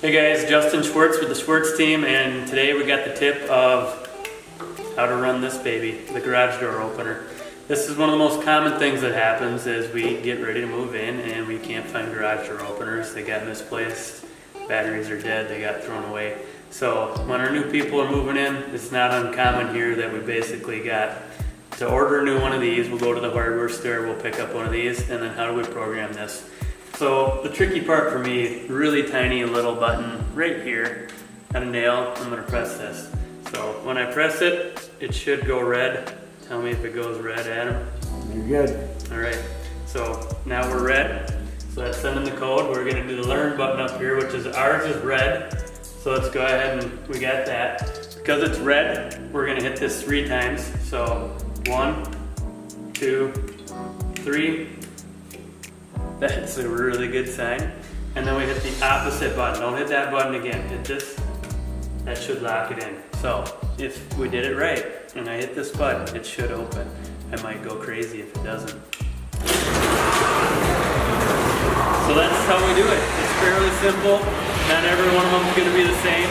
Hey guys, Justin Schwirtz with the Schwirtz team, and today we got the tip of how to run this baby, the garage door opener. This is one of the most common things that happens as we get ready to move in and we can't find garage door openers. They got misplaced, batteries are dead, they got thrown away. So when our new people are moving in, it's not uncommon here that we basically got to order a new one of these. We'll go to the hardware store, we'll pick up one of these, and then how do we program this? So the tricky part for me, really tiny little button right here, got a nail, I'm gonna press this. So when I press it, it should go red. Tell me if it goes red, Adam. You're good. All right, so now we're red. So that's sending the code. We're gonna do the learn button up here, which is ours is red. So let's go ahead and we got that. Because it's red, we're gonna hit this 3 times. So 1, 2, 3. That's a really good sign. And then we hit the opposite button. Don't hit that button again. Hit this. That should lock it in. So if we did it right and I hit this button, it should open. I might go crazy if it doesn't. So that's how we do it. It's fairly simple. Not every one of them is going to be the same.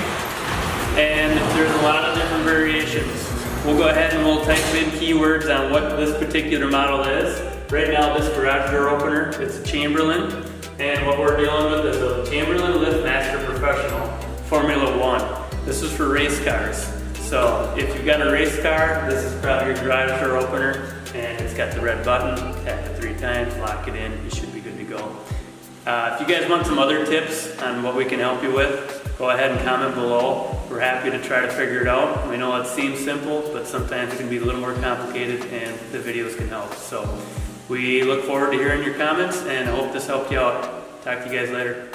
And there's a lot of different variations. We'll go ahead and we'll type in keywords on what this particular model is. Right now, this garage door opener, it's a Chamberlain, and what we're dealing with is a Chamberlain Liftmaster Professional Formula 1. This is for race cars. So if you've got a race car, this is probably your garage door opener, and it's got the red button. Tap it 3 times, lock it in, you should be good to go. If you guys want some other tips on what we can help you with, go ahead and comment below. We're happy to try to figure it out. We know it seems simple, but sometimes it can be a little more complicated, and the videos can help. So we look forward to hearing your comments, and I hope this helped you out. Talk to you guys later.